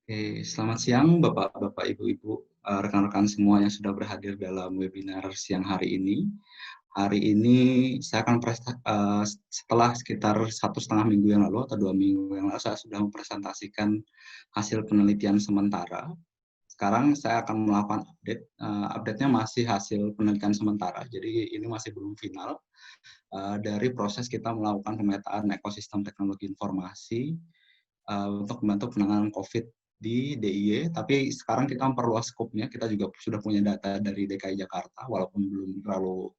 Oke, selamat siang Bapak-Bapak, Ibu-Ibu, rekan-rekan semua yang sudah berhadir dalam webinar siang hari ini. Hari ini saya akan setelah sekitar 1,5 minggu yang lalu atau 2 minggu yang lalu saya sudah mempresentasikan hasil penelitian sementara. Sekarang saya akan melakukan update-nya masih hasil penelitian sementara, jadi ini masih belum final dari proses kita melakukan pemetaan ekosistem teknologi informasi untuk membantu penanganan COVID di DIY, tapi sekarang kita memperluas skopnya, kita juga sudah punya data dari DKI Jakarta, walaupun belum terlalu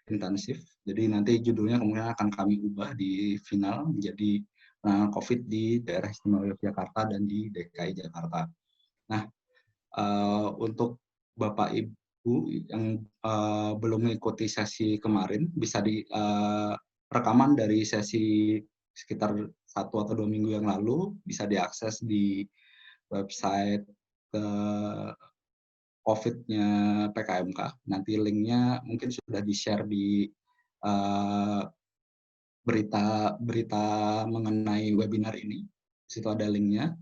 intensif. Jadi nanti judulnya kemungkinan akan kami ubah di final menjadi penanganan COVID di daerah istimewa Yogyakarta dan di DKI Jakarta. Nah, untuk Bapak Ibu yang belum mengikuti sesi kemarin, bisa di rekaman dari sesi sekitar 1 atau 2 minggu yang lalu bisa diakses di website COVID-nya PKMK. Nanti linknya mungkin sudah di-share di berita mengenai webinar ini. Di situ ada linknya.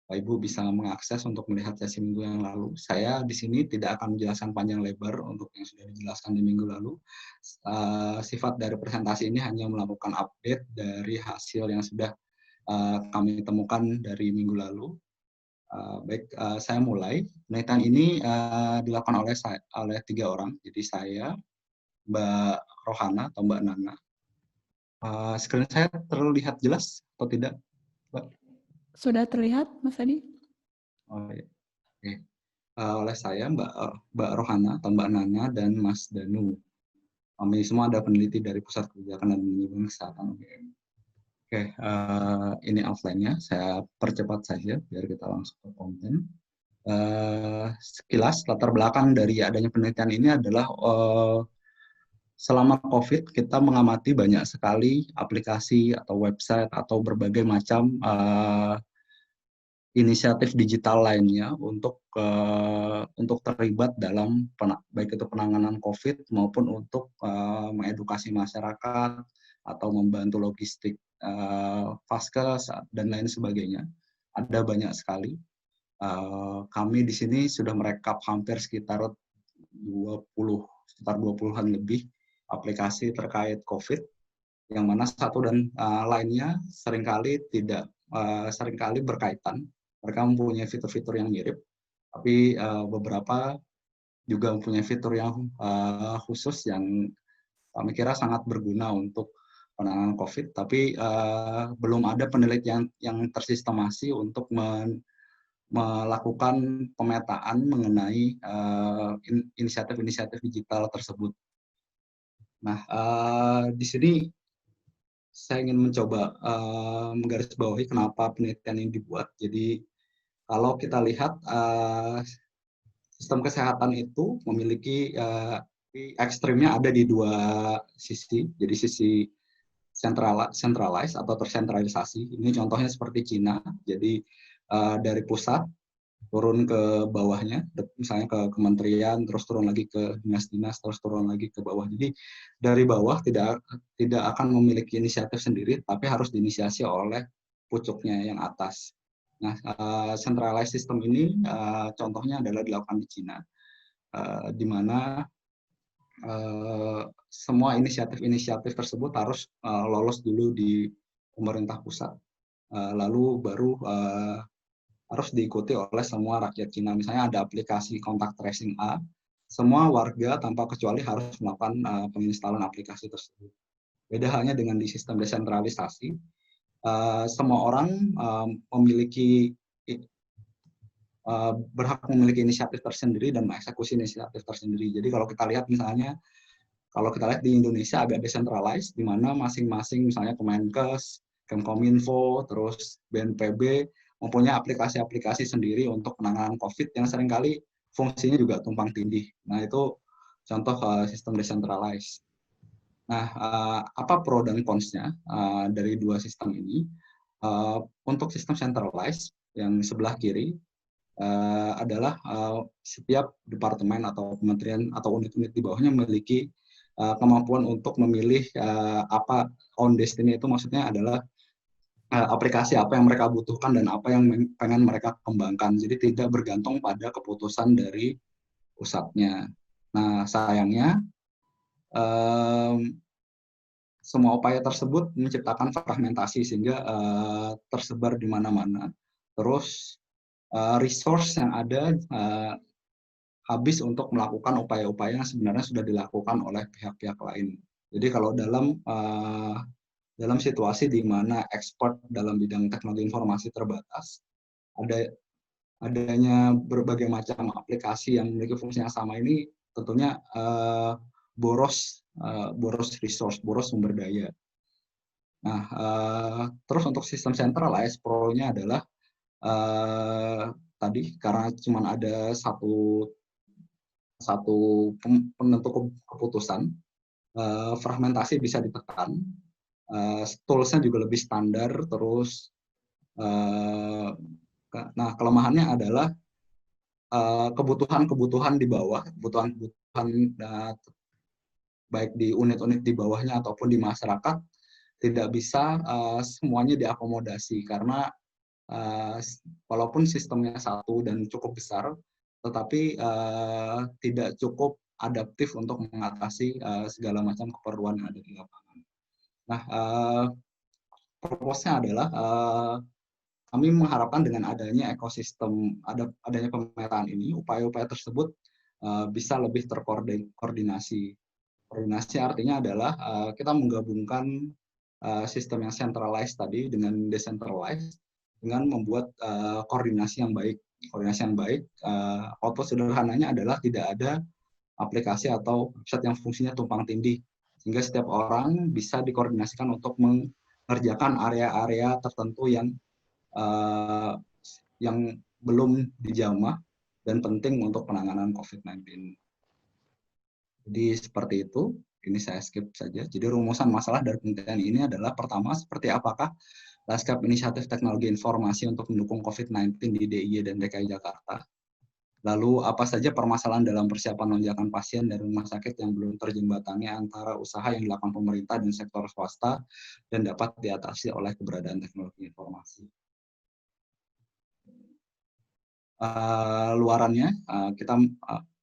Bapak Ibu bisa mengakses untuk melihat sesi minggu yang lalu. Saya di sini tidak akan menjelaskan panjang lebar untuk yang sudah dijelaskan di minggu lalu. Sifat dari presentasi ini hanya melakukan update dari hasil yang sudah kami temukan dari minggu lalu. Baik, saya mulai. Penelitian ini dilakukan oleh 3 orang. Jadi saya, Mbak Rohana atau Mbak Nana. Screen saya terlihat jelas atau tidak, Mbak? Sudah terlihat, Mas Adi? Oh, ya. Oke. Oleh saya, Mbak Rohana atau Mbak Nana dan Mas Danu. Kami semua ada peneliti dari Pusat Kebijakan dan Manajemen Kesehatan. Oke, ini outline-nya. Saya percepat saja biar kita langsung ke konten. Sekilas latar belakang dari adanya penelitian ini adalah selama COVID kita mengamati banyak sekali aplikasi atau website atau berbagai macam inisiatif digital lainnya untuk terlibat dalam baik itu penanganan COVID maupun untuk mengedukasi masyarakat atau membantu logistik vaskes dan lain sebagainya. Ada banyak sekali. Kami di sini sudah merekap hampir sekitar 20-an lebih aplikasi terkait COVID, yang mana satu dan lainnya seringkali berkaitan. Mereka mempunyai fitur-fitur yang mirip, tapi beberapa juga mempunyai fitur yang khusus yang kami kira sangat berguna untuk penanganan COVID, tapi belum ada penelitian yang tersistemasi untuk melakukan pemetaan mengenai inisiatif-inisiatif digital tersebut. Nah, di sini saya ingin mencoba menggarisbawahi kenapa penelitian ini dibuat. Jadi, kalau kita lihat sistem kesehatan itu memiliki ekstrimnya ada di dua sisi. Jadi sisi centralized atau tersentralisasi. Ini contohnya seperti Cina. Jadi dari pusat turun ke bawahnya, misalnya ke kementerian, terus turun lagi ke dinas-dinas, terus turun lagi ke bawah. Jadi dari bawah tidak akan memiliki inisiatif sendiri, tapi harus diinisiasi oleh pucuknya yang atas. Nah, centralized system ini contohnya adalah dilakukan di Cina, di mana semua inisiatif-inisiatif tersebut harus lolos dulu di pemerintah pusat, lalu baru harus diikuti oleh semua rakyat Cina. Misalnya ada aplikasi kontak tracing A, semua warga tanpa kecuali harus melakukan penginstalan aplikasi tersebut. Beda halnya dengan di sistem desentralisasi, semua orang berhak memiliki inisiatif tersendiri dan mengeksekusi inisiatif tersendiri. Jadi kalau kita lihat misalnya, kalau kita lihat di Indonesia agak decentralized, di mana masing-masing misalnya Kemenkes, Kemkominfo, terus BNPB mempunyai aplikasi-aplikasi sendiri untuk penanganan COVID yang seringkali fungsinya juga tumpang tindih. Nah, itu contoh sistem decentralized. Nah, apa pro dan cons-nya dari dua sistem ini? Untuk sistem centralized yang sebelah kiri adalah setiap departemen atau kementerian atau unit-unit di bawahnya memiliki kemampuan untuk memilih apa own destiny, itu maksudnya adalah aplikasi apa yang mereka butuhkan dan apa yang pengen mereka kembangkan. Jadi tidak bergantung pada keputusan dari pusatnya. Nah, sayangnya semua upaya tersebut menciptakan fragmentasi sehingga tersebar di mana-mana. Terus resource yang ada habis untuk melakukan upaya-upaya yang sebenarnya sudah dilakukan oleh pihak-pihak lain. Jadi kalau dalam situasi di mana ekspor dalam bidang teknologi informasi terbatas, adanya berbagai macam aplikasi yang memiliki fungsi yang sama ini tentunya boros resource, boros sumber daya. Nah, terus untuk sistem centralized pro-nya adalah tadi karena cuma ada satu penentu keputusan, fragmentasi bisa ditekan, tools-nya juga lebih standar, terus nah kelemahannya adalah kebutuhan-kebutuhan di bawah, kebutuhan-kebutuhan baik di unit-unit di bawahnya ataupun di masyarakat tidak bisa semuanya diakomodasi karena walaupun sistemnya satu dan cukup besar, tetapi tidak cukup adaptif untuk mengatasi segala macam keperluan yang ada di lapangan. Nah, purpose-nya adalah kami mengharapkan dengan adanya ekosistem, adanya pemetaan ini, upaya-upaya tersebut bisa lebih terkoordinasi. Koordinasi artinya adalah kita menggabungkan sistem yang centralized tadi dengan decentralized dengan membuat koordinasi yang baik. Koordinasi yang baik, output sederhananya adalah tidak ada aplikasi atau website yang fungsinya tumpang tindih, sehingga setiap orang bisa dikoordinasikan untuk mengerjakan area-area tertentu yang belum dijamah dan penting untuk penanganan COVID-19. Jadi seperti itu, ini saya skip saja. Jadi rumusan masalah dari penelitian ini adalah pertama, seperti apakah lanskap inisiatif teknologi informasi untuk mendukung COVID-19 di DIY dan DKI Jakarta. Lalu apa saja permasalahan dalam persiapan lonjakan pasien dari rumah sakit yang belum terjembatani antara usaha yang dilakukan pemerintah dan sektor swasta dan dapat diatasi oleh keberadaan teknologi informasi. Luarannya, kita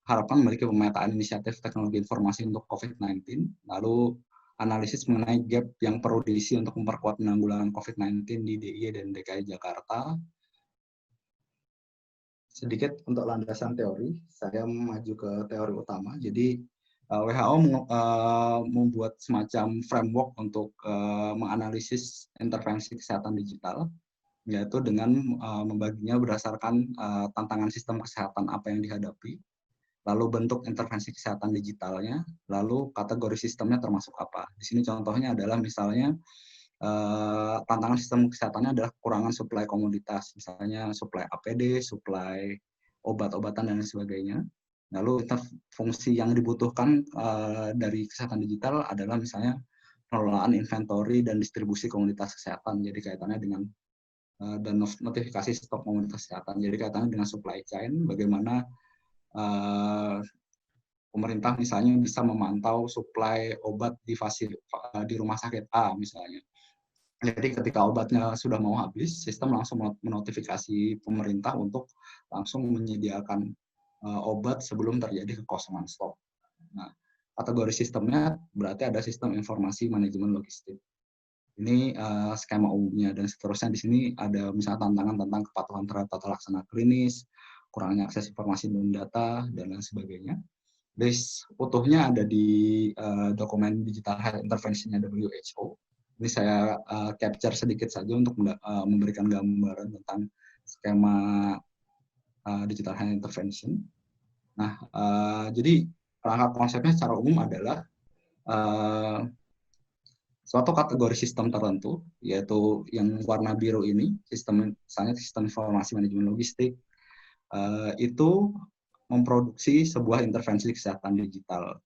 harapkan memiliki pemetaan inisiatif teknologi informasi untuk COVID-19, lalu analisis mengenai gap yang perlu diisi untuk memperkuat penanggulangan COVID-19 di DIY dan DKI Jakarta. Sedikit untuk landasan teori, saya maju ke teori utama. Jadi WHO membuat semacam framework untuk menganalisis intervensi kesehatan digital, yaitu dengan membaginya berdasarkan tantangan sistem kesehatan apa yang dihadapi, lalu bentuk intervensi kesehatan digitalnya, lalu kategori sistemnya termasuk apa. Di sini contohnya adalah misalnya tantangan sistem kesehatannya adalah kekurangan suplai komoditas, misalnya suplai APD, suplai obat-obatan dan sebagainya. Lalu fungsi yang dibutuhkan dari kesehatan digital adalah misalnya pengelolaan inventory dan distribusi komoditas kesehatan. Jadi kaitannya dengan dan notifikasi stok komoditas kesehatan. Jadi kaitannya dengan supply chain, bagaimana pemerintah misalnya bisa memantau suplai obat di rumah sakit A misalnya. Jadi ketika obatnya sudah mau habis, sistem langsung menotifikasi pemerintah untuk langsung menyediakan obat sebelum terjadi kekosongan stok. Nah, kategori sistemnya berarti ada sistem informasi manajemen logistik. Ini skema umumnya dan seterusnya. Di sini ada misalnya tantangan tentang kepatuhan terhadap tata laksana klinis, kurangnya akses informasi dan data, dan lain sebagainya. List utuhnya ada di dokumen Digital Health Intervention-nya WHO. Ini saya capture sedikit saja untuk memberikan gambaran tentang skema Digital Health Intervention. Nah, jadi perangkat konsepnya secara umum adalah suatu kategori sistem tertentu, yaitu yang warna biru ini, misalnya sistem informasi manajemen logistik, itu memproduksi sebuah intervensi kesehatan digital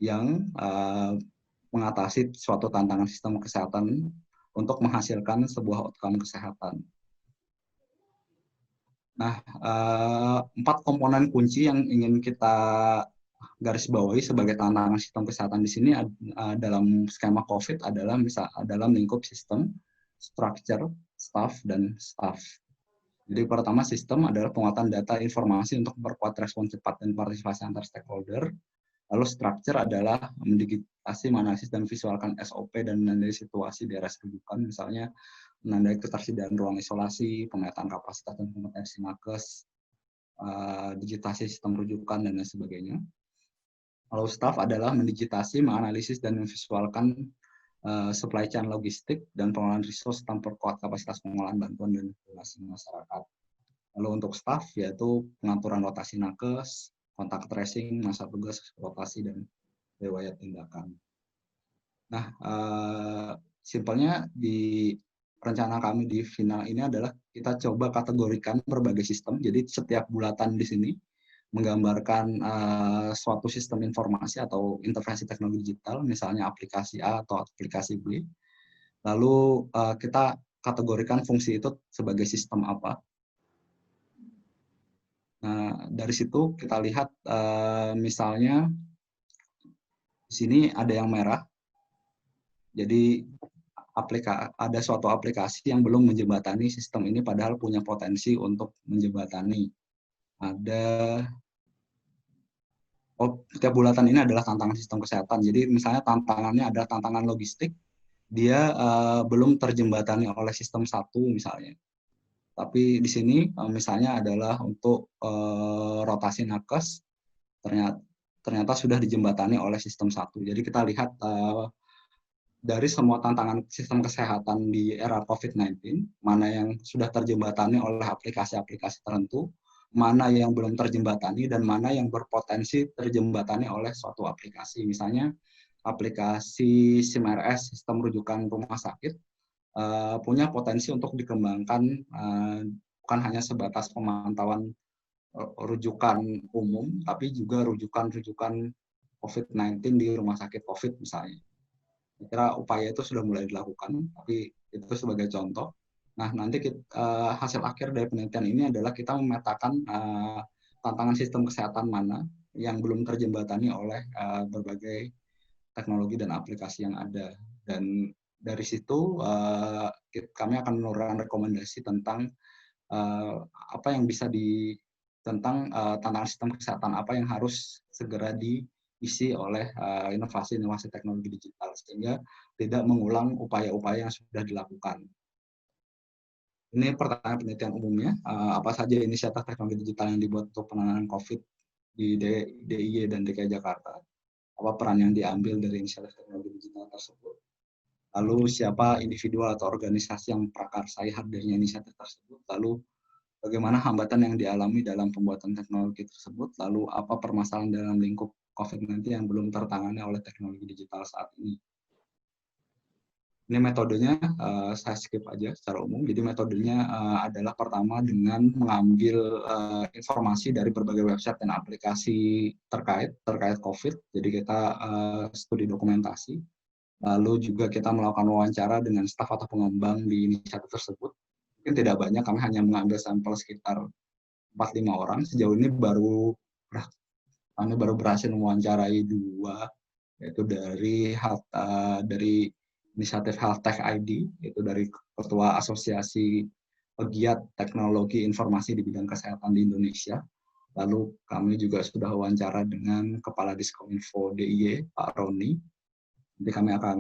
yang mengatasi suatu tantangan sistem kesehatan untuk menghasilkan sebuah outcome kesehatan. Nah, 4 komponen kunci yang ingin kita garis bawahi sebagai tantangan sistem kesehatan di sini dalam skema COVID adalah dalam lingkup sistem. structure, staff, dan staff. Jadi pertama sistem adalah penguatan data informasi untuk memperkuat respon cepat dan partisipasi antar stakeholder. Lalu structure adalah mendigitasi, menganalisis, dan visualkan SOP dan menandai situasi di area rujukan, misalnya menandai ketersediaan ruang isolasi, pemetaan kapasitas dan kompetensi nakes, digitasi sistem rujukan, dan lain sebagainya. Lalu staff adalah mendigitasi, menganalisis, dan memvisualkan supply chain logistik dan pengelolaan resource tanpa perkuat kapasitas pengolahan bantuan dan informasi masyarakat. Lalu untuk staff yaitu pengaturan rotasi nakes, kontak tracing, masa tugas, rotasi, dan riwayat tindakan. Nah, simpelnya di rencana kami di final ini adalah kita coba kategorikan berbagai sistem. Jadi setiap bulatan di sini menggambarkan suatu sistem informasi atau intervensi teknologi digital, misalnya aplikasi A atau aplikasi B. Lalu kita kategorikan fungsi itu sebagai sistem apa. Nah, dari situ kita lihat misalnya di sini ada yang merah. Jadi ada suatu aplikasi yang belum menjembatani sistem ini padahal punya potensi untuk menjembatani. Setiap bulatan ini adalah tantangan sistem kesehatan. Jadi misalnya tantangannya adalah tantangan logistik, dia belum terjembatani oleh sistem satu misalnya. Tapi di sini misalnya adalah untuk rotasi nakes, ternyata sudah dijembatani oleh sistem satu. Jadi kita lihat dari semua tantangan sistem kesehatan di era COVID-19, mana yang sudah terjembatani oleh aplikasi-aplikasi tertentu, mana yang belum terjembatani, dan mana yang berpotensi terjembatani oleh suatu aplikasi. Misalnya aplikasi SIMRS, Sistem Rujukan Rumah Sakit, punya potensi untuk dikembangkan bukan hanya sebatas pemantauan rujukan umum, tapi juga rujukan-rujukan COVID-19 di rumah sakit COVID misalnya. Saya kira upaya itu sudah mulai dilakukan, tapi itu sebagai contoh. Nah, nanti hasil akhir dari penelitian ini adalah kita memetakan tantangan sistem kesehatan mana yang belum terjembatani oleh berbagai teknologi dan aplikasi yang ada. Dan dari situ kami akan menurunkan rekomendasi tentang apa yang bisa tentang tantangan sistem kesehatan apa yang harus segera diisi oleh inovasi-inovasi teknologi digital sehingga tidak mengulang upaya-upaya yang sudah dilakukan. Ini pertanyaan penelitian umumnya, apa saja inisiatif teknologi digital yang dibuat untuk penanganan COVID di DIY dan DKI Jakarta, apa peran yang diambil dari inisiatif teknologi digital tersebut, lalu siapa individual atau organisasi yang memprakarsai hadirnya inisiatif tersebut, lalu bagaimana hambatan yang dialami dalam pembuatan teknologi tersebut, lalu apa permasalahan dalam lingkup COVID-19 yang belum tertangani oleh teknologi digital saat ini. Ini metodenya, saya skip aja secara umum. Jadi metodenya adalah pertama dengan mengambil informasi dari berbagai website dan aplikasi terkait COVID. Jadi kita studi dokumentasi. Lalu juga kita melakukan wawancara dengan staf atau pengembang di inisiatif tersebut. Mungkin tidak banyak, kami hanya mengambil sampel sekitar 4-5 orang. Sejauh ini kami baru berhasil mewawancarai 2, yaitu dari inisiatif Health Tech ID, yaitu dari Ketua Asosiasi Pegiat Teknologi Informasi di Bidang Kesehatan di Indonesia. Lalu kami juga sudah wawancara dengan Kepala Diskominfo DIY, Pak Roni. Nanti kami akan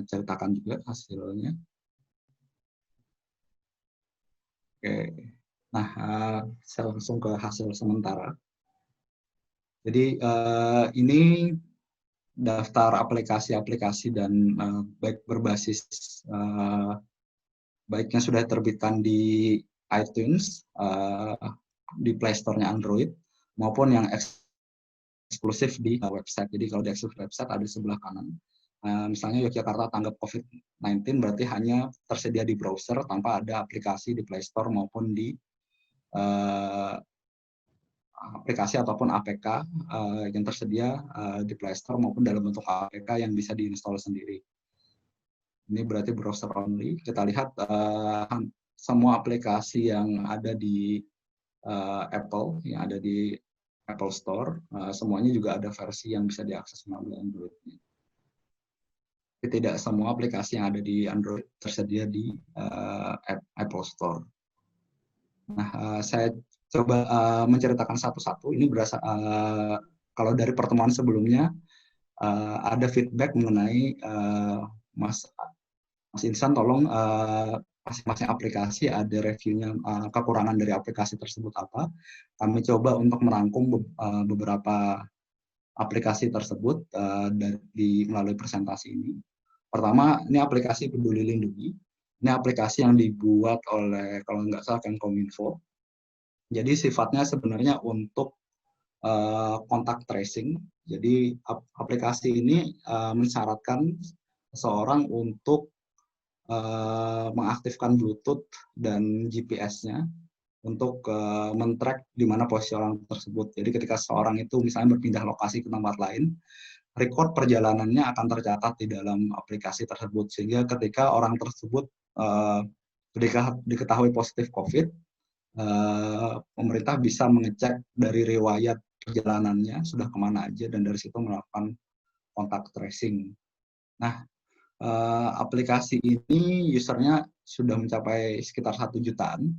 ceritakan juga hasilnya. Oke. Nah, saya langsung ke hasil sementara. Jadi ini daftar aplikasi-aplikasi dan baik berbasis baiknya sudah terbitkan di iTunes, di Play Store-nya Android, maupun yang eksklusif di website. Jadi kalau di eksklusif website ada di sebelah kanan. Misalnya Yogyakarta Tanggap COVID-19 berarti hanya tersedia di browser tanpa ada aplikasi di Play Store maupun di aplikasi ataupun APK yang tersedia di Play Store maupun dalam bentuk APK yang bisa diinstal sendiri. Ini berarti browser only. Kita lihat semua aplikasi yang ada di Apple, yang ada di Apple Store, semuanya juga ada versi yang bisa diakses melalui Android. tidak semua aplikasi yang ada di Android tersedia di Apple Store. Nah, saya coba menceritakan satu-satu. Ini kalau dari pertemuan sebelumnya ada feedback mengenai Mas Insan, tolong masing-masing aplikasi ada reviewnya, kekurangan dari aplikasi tersebut apa. Kami coba untuk merangkum beberapa aplikasi tersebut melalui presentasi ini. Pertama, ini aplikasi Peduli Lindungi. Ini aplikasi yang dibuat oleh, kalau nggak salah, Kominfo. Jadi sifatnya sebenarnya untuk kontak tracing. Jadi aplikasi ini mensyaratkan seseorang untuk mengaktifkan Bluetooth dan GPS-nya untuk men-track di mana posisi orang tersebut. Jadi ketika seseorang itu misalnya berpindah lokasi ke tempat lain, record perjalanannya akan tercatat di dalam aplikasi tersebut. Sehingga ketika orang tersebut diketahui positif COVID, pemerintah bisa mengecek dari riwayat perjalanannya sudah kemana aja, dan dari situ melakukan kontak tracing. Nah, aplikasi ini usernya sudah mencapai sekitar 1 jutaan,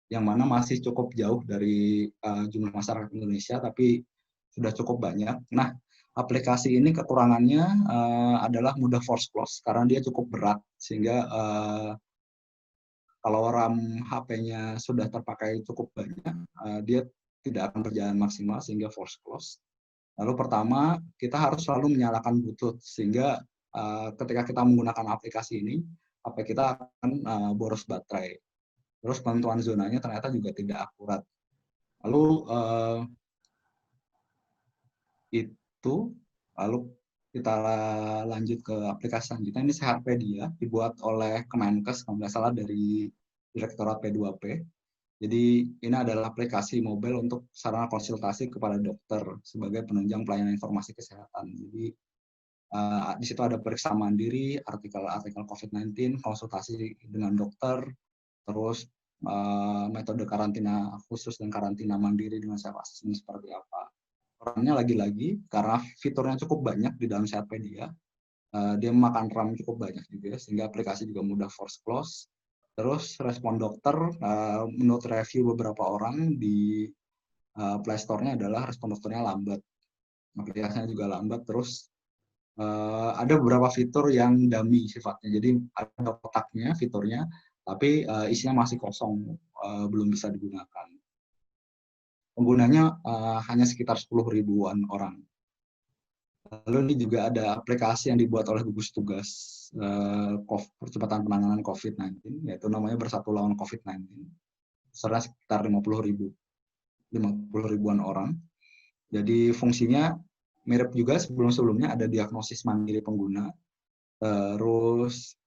yang mana masih cukup jauh dari jumlah masyarakat Indonesia, tapi sudah cukup banyak. Nah, aplikasi ini kekurangannya adalah mudah force close karena dia cukup berat, sehingga kalau RAM HP-nya sudah terpakai cukup banyak, dia tidak akan berjalan maksimal sehingga force close. Lalu pertama, kita harus selalu menyalakan Bluetooth, sehingga ketika kita menggunakan aplikasi ini, HP kita akan boros baterai. Terus penentuan zonanya ternyata juga tidak akurat. Lalu lalu kita lanjut ke aplikasi selanjutnya. Ini Sehatpedia, dibuat oleh Kemenkes, kalau nggak salah dari Direktorat P2P. Jadi ini adalah aplikasi mobile untuk sarana konsultasi kepada dokter sebagai penunjang pelayanan informasi kesehatan. Jadi di situ ada periksa mandiri, artikel COVID-19, konsultasi dengan dokter, terus metode karantina khusus dan karantina mandiri dengan self assessment seperti apa. Perannya lagi-lagi karena fiturnya cukup banyak di dalam Sehatpedia, dia memakan RAM cukup banyak juga, sehingga aplikasi juga mudah force close. Terus respon dokter, menurut review beberapa orang di Play Store-nya adalah respon dokternya lambat, aplikasinya juga lambat. Terus ada beberapa fitur yang dummy sifatnya, jadi ada kotaknya fiturnya, tapi isinya masih kosong, belum bisa digunakan. Penggunanya hanya sekitar 10 ribuan orang. Lalu ini juga ada aplikasi yang dibuat oleh gugus tugas percepatan penanganan COVID-19, yaitu namanya Bersatu Lawan COVID-19. Serta sekitar 50 ribuan orang. Jadi fungsinya mirip juga sebelum-sebelumnya, ada diagnosis mandiri pengguna, terus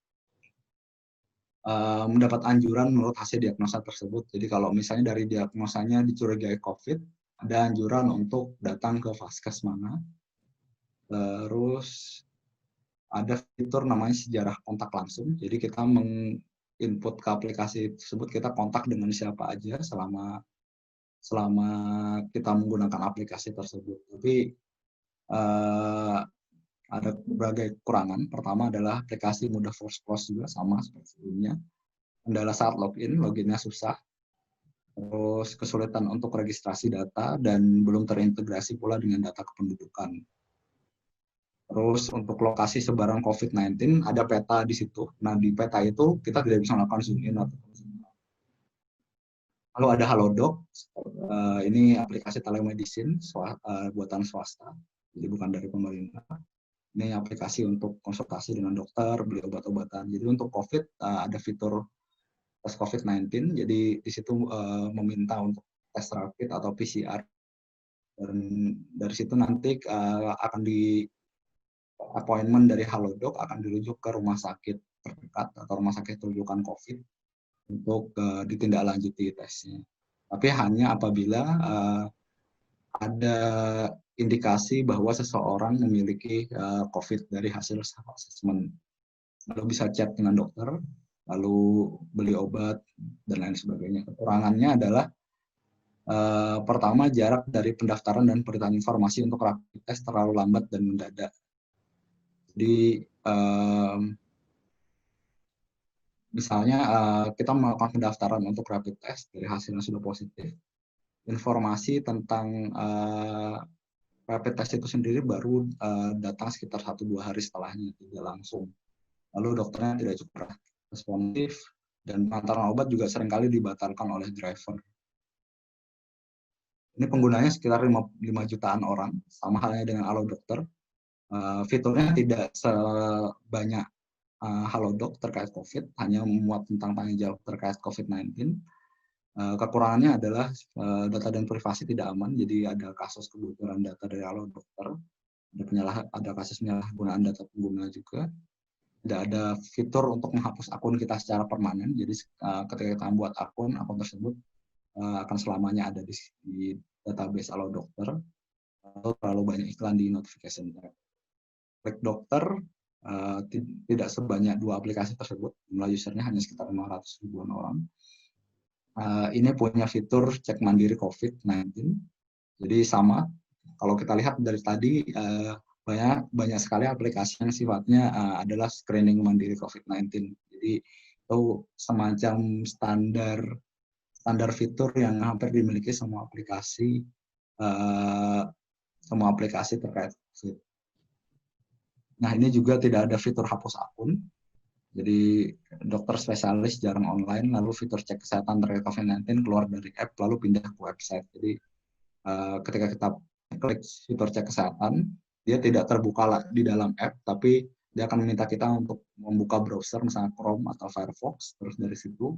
mendapat anjuran menurut hasil diagnosa tersebut. Jadi kalau misalnya dari diagnosanya dicurigai COVID, ada anjuran untuk datang ke vaskes mana. Terus ada fitur namanya sejarah kontak langsung. Jadi kita menginput ke aplikasi tersebut, kita kontak dengan siapa aja selama kita menggunakan aplikasi tersebut. Tapi ada berbagai kekurangan. Pertama adalah aplikasi mudah force close juga, sama seperti sebelumnya. Kendala saat loginnya susah. Terus kesulitan untuk registrasi data dan belum terintegrasi pula dengan data kependudukan. Terus untuk lokasi sebaran COVID-19 ada peta di situ. Nah, di peta itu kita tidak bisa melakukan zoom in atau zoom out. Lalu ada Halodoc, ini aplikasi telemedicine buatan swasta, jadi bukan dari pemerintah. Ini aplikasi untuk konsultasi dengan dokter, beli obat-obatan. Jadi untuk COVID ada fitur tes COVID-19, jadi di situ meminta untuk tes rapid atau PCR. Dan dari situ nanti akan appointment dari Halodoc akan dirujuk ke rumah sakit terdekat atau rumah sakit rujukan COVID untuk ditindaklanjuti tesnya. Tapi hanya apabila ada indikasi bahwa seseorang memiliki COVID dari hasil self-assessment. Lalu bisa chat dengan dokter, lalu beli obat, dan lain sebagainya. Kekurangannya adalah pertama, jarak dari pendaftaran dan pemberitaan informasi untuk rapid test terlalu lambat dan mendadak. Jadi misalnya kita melakukan pendaftaran untuk rapid test dari hasilnya sudah positif, informasi tentang rapid test itu sendiri baru datang sekitar 1-2 hari setelahnya, tidak langsung. Lalu dokternya tidak cukup responsif, dan pengantaran obat juga seringkali dibatalkan oleh driver. Ini penggunanya sekitar 5 jutaan orang, sama halnya dengan Halodoc. Fiturnya tidak sebanyak Halodoc terkait COVID, hanya memuat tentang tanggung jawab terkait COVID-19. Kekurangannya adalah data dan privasi tidak aman, jadi ada kasus kebocoran data dari Halodoc, ada kasus penyalahgunaan data pengguna juga. Tidak ada fitur untuk menghapus akun kita secara permanen, jadi ketika kita membuat akun tersebut akan selamanya ada di database Halodoc. Terlalu banyak iklan di notification tab. Klik dokter tidak sebanyak 2 aplikasi tersebut, jumlah usernya hanya sekitar 500 ribuan orang. Ini punya fitur cek mandiri COVID-19, jadi sama. Kalau kita lihat dari tadi, banyak sekali aplikasi yang sifatnya adalah screening mandiri COVID-19. Jadi itu semacam standar fitur yang hampir dimiliki semua aplikasi terkait COVID. Nah, ini juga tidak ada fitur hapus akun. Jadi dokter spesialis jarang online, lalu fitur cek kesehatan terkait COVID-19 keluar dari app lalu pindah ke website. Jadi ketika kita klik fitur cek kesehatan, dia tidak terbuka di dalam app, tapi dia akan meminta kita untuk membuka browser, misalnya Chrome atau Firefox, terus dari situ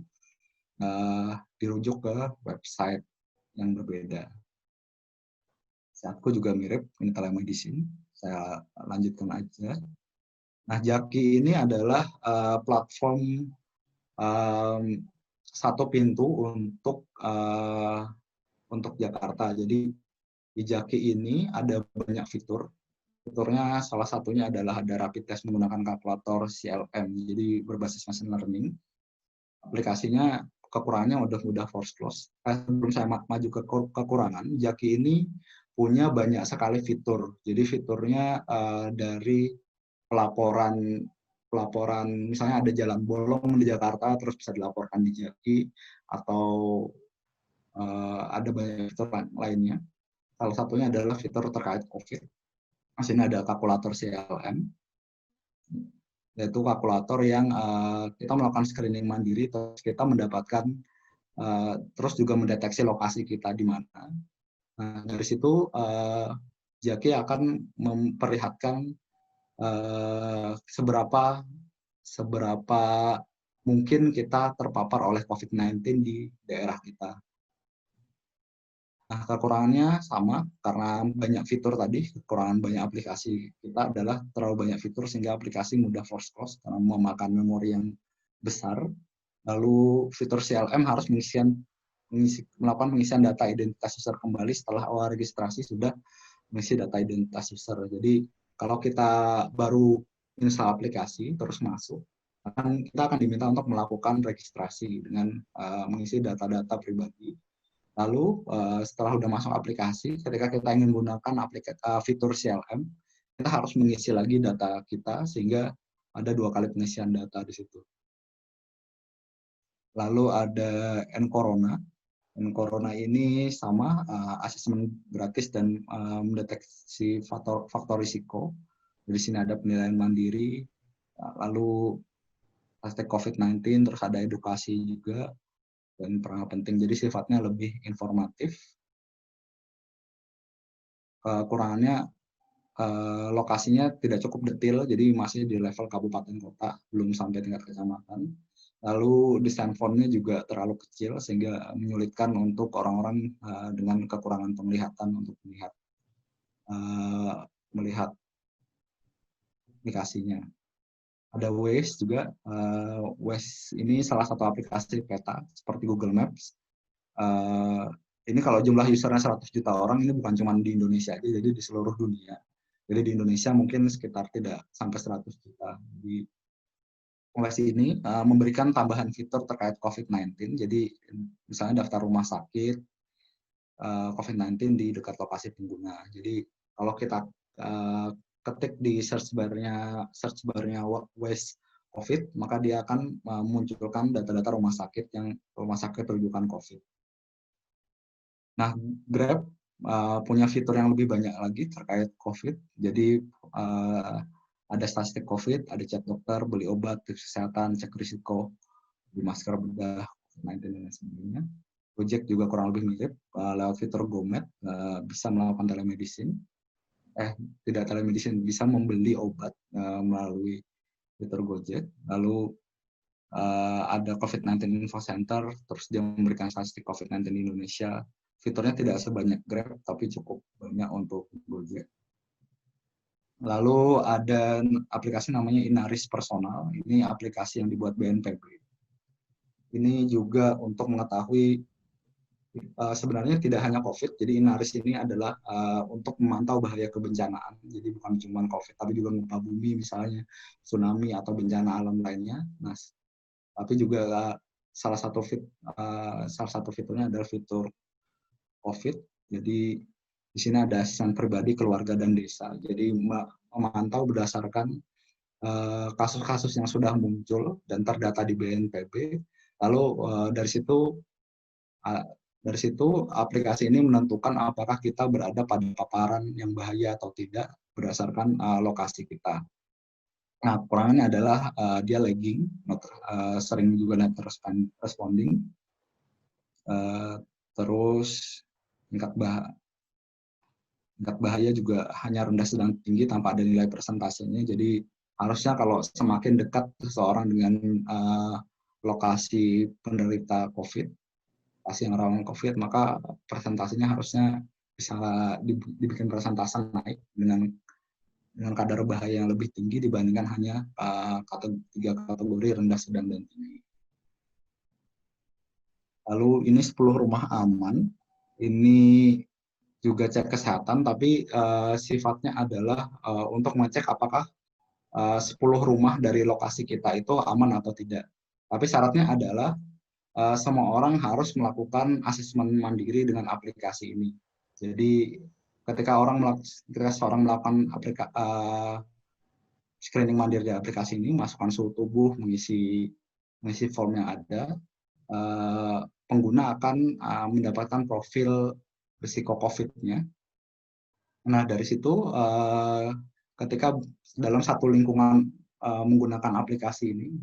dirujuk ke website yang berbeda. Aku juga mirip, ini telemedicine. Saya lanjutkan aja. Nah, Jaki ini adalah platform satu pintu untuk Jakarta. Jadi di Jaki ini ada banyak fitur. Fiturnya salah satunya adalah ada rapid test menggunakan kalkulator CLM, jadi berbasis machine learning. Aplikasinya kekurangannya udah force close. Sebelum saya maju ke kekurangan, Jaki ini punya banyak sekali fitur. Jadi fiturnya dari pelaporan misalnya ada jalan bolong di Jakarta terus bisa dilaporkan di Jaki, atau ada banyak fitur lainnya. Salah satunya adalah fitur terkait COVID. Di sini ada kalkulator CLM, yaitu kalkulator yang kita melakukan screening mandiri, terus kita mendapatkan terus juga mendeteksi lokasi kita di mana. Nah, dari situ Jaki akan memperlihatkan seberapa mungkin kita terpapar oleh COVID-19 di daerah kita. Nah, kekurangannya sama, karena banyak fitur tadi, kekurangan banyak aplikasi kita adalah terlalu banyak fitur sehingga aplikasi mudah force close karena memakan memori yang besar. Lalu fitur CLM harus melakukan pengisian data identitas user kembali setelah awal registrasi sudah mengisi data identitas user. Jadi kalau kita baru install aplikasi terus masuk, kita akan diminta untuk melakukan registrasi dengan mengisi data-data pribadi. Lalu setelah sudah masuk aplikasi, ketika kita ingin menggunakan fitur CLM, kita harus mengisi lagi data kita sehingga ada 2 kali pengisian data di situ. Lalu ada nCorona. nCorona ini sama, asesmen gratis dan mendeteksi faktor risiko. Di sini ada penilaian mandiri, lalu hashtag COVID-19, terus ada edukasi juga, dan peran penting. Jadi sifatnya lebih informatif. Kekurangannya lokasinya tidak cukup detail, jadi masih di level kabupaten kota, belum sampai tingkat kecamatan. Lalu desain fontnya juga terlalu kecil sehingga menyulitkan untuk orang-orang dengan kekurangan penglihatan untuk melihat aplikasinya. Ada Waze juga. Waze ini salah satu aplikasi peta seperti Google Maps. Ini kalau jumlah usernya 100 juta orang, ini bukan cuma di Indonesia aja, jadi di seluruh dunia. Jadi di Indonesia mungkin sekitar tidak sampai 100 juta. Di Waze ini memberikan tambahan fitur terkait COVID-19. Jadi misalnya daftar rumah sakit COVID-19 di dekat lokasi pengguna. Jadi kalau kita ketik di search bar-nya Waze COVID, maka dia akan memunculkan data-data rumah sakit rujukan COVID. Nah, Grab punya fitur yang lebih banyak lagi terkait COVID. Jadi ada statistik COVID, ada chat dokter, beli obat, tips kesehatan, cek risiko, beli masker, bedah, COVID-19 dan sebagainya. Gojek juga kurang lebih mirip, lewat fitur GoMed bisa melakukan telemedicine. Tidak telemedicine, bisa membeli obat melalui fitur Gojek. Lalu ada COVID-19 Info Center, terus dia memberikan statistik COVID-19 di Indonesia. Fiturnya tidak sebanyak Grab, tapi cukup banyak untuk Gojek. Lalu ada aplikasi namanya Inaris Personal. Ini aplikasi yang dibuat BNPB. Ini juga untuk mengetahui sebenarnya tidak hanya COVID. Jadi Inaris ini adalah untuk memantau bahaya kebencanaan. Jadi bukan cuma COVID, tapi juga gempa bumi misalnya, tsunami atau bencana alam lainnya. Nah, tapi juga salah satu fiturnya adalah fitur COVID. Jadi di sini ada asisten pribadi, keluarga, dan desa. Jadi memantau berdasarkan kasus-kasus yang sudah muncul dan terdata di BNPB. Lalu dari situ aplikasi ini menentukan apakah kita berada pada paparan yang bahaya atau tidak berdasarkan lokasi kita. Nah, kekurangannya adalah dia lagging, sering juga not responding, terus tingkat bahaya juga hanya rendah sedang tinggi tanpa ada nilai persentasenya. Jadi harusnya kalau semakin dekat seseorang dengan lokasi penderita COVID, lokasi yang rawan COVID, maka persentasenya harusnya bisa dibikin persentase naik dengan kadar bahaya yang lebih tinggi dibandingkan hanya tiga kategori rendah, sedang, dan tinggi. Lalu ini 10 rumah aman. Ini juga cek kesehatan, tapi sifatnya adalah untuk mengecek apakah 10 rumah dari lokasi kita itu aman atau tidak. Tapi syaratnya adalah semua orang harus melakukan asesmen mandiri dengan aplikasi ini. Jadi ketika seorang melakukan screening mandiri di aplikasi ini, masukkan suhu tubuh, mengisi form yang ada, pengguna akan mendapatkan profil risiko COVID-nya. Nah, dari situ ketika dalam satu lingkungan menggunakan aplikasi ini,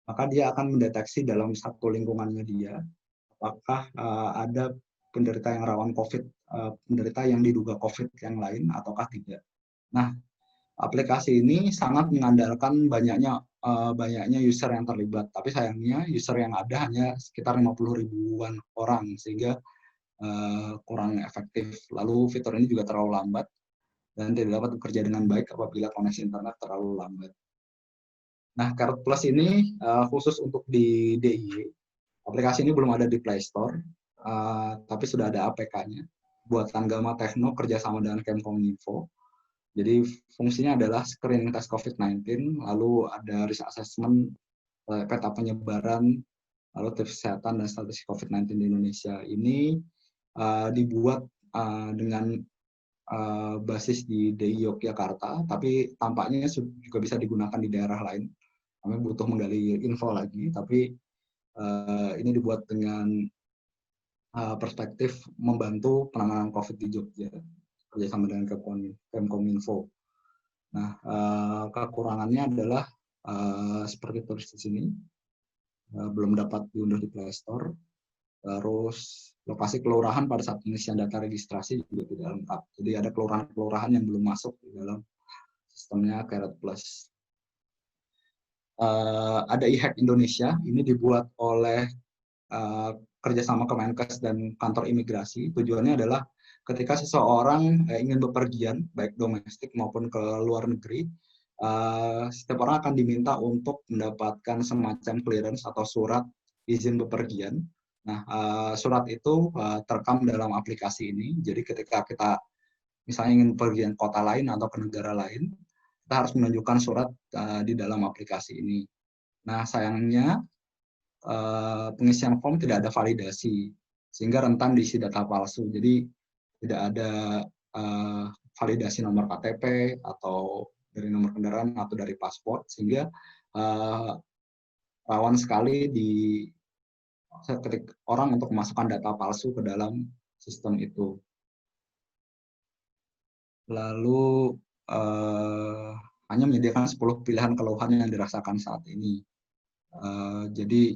maka dia akan mendeteksi dalam satu lingkungannya dia apakah ada penderita yang rawan COVID, penderita yang diduga COVID yang lain ataukah tidak. Nah, aplikasi ini sangat mengandalkan banyaknya user yang terlibat, tapi sayangnya user yang ada hanya sekitar 50 ribuan orang, sehingga kurang efektif. Lalu fitur ini juga terlalu lambat dan tidak dapat bekerja dengan baik apabila koneksi internet terlalu lambat. Nah, Carrot Plus ini khusus untuk di DIY. Aplikasi ini belum ada di Play Store, tapi sudah ada APK-nya. Buatan Gama Techno kerjasama dengan Kemkominfo. Jadi fungsinya adalah screening tes COVID-19, lalu ada risk assessment, peta penyebaran, lalu tips kesehatan dan statistik COVID-19 di Indonesia. Ini dibuat dengan basis di DI Yogyakarta, tapi tampaknya juga bisa digunakan di daerah lain. Kami butuh menggali info lagi, tapi ini dibuat dengan perspektif membantu penanganan COVID di Jogja, kerjasama dengan Kemkominfo. Nah, kekurangannya adalah seperti tulis di sini, belum dapat diunduh di Play Store. Terus lokasi kelurahan pada saat pengisian data registrasi juga tidak lengkap. Jadi ada kelurahan-kelurahan yang belum masuk di dalam sistemnya Carrot Plus. Ada e-hack Indonesia, ini dibuat oleh kerjasama Kemenkes dan kantor imigrasi. Tujuannya adalah ketika seseorang ingin bepergian, baik domestik maupun ke luar negeri, setiap orang akan diminta untuk mendapatkan semacam clearance atau surat izin bepergian. Nah, surat itu terekam dalam aplikasi ini. Jadi ketika kita misalnya ingin pergi ke kota lain atau ke negara lain, kita harus menunjukkan surat di dalam aplikasi ini. Nah, sayangnya pengisian form tidak ada validasi, sehingga rentan diisi data palsu. Jadi tidak ada validasi nomor KTP atau dari nomor kendaraan atau dari paspor, sehingga rawan sekali ketika orang untuk memasukkan data palsu ke dalam sistem itu. Lalu hanya menyediakan 10 pilihan keluhan yang dirasakan saat ini. Jadi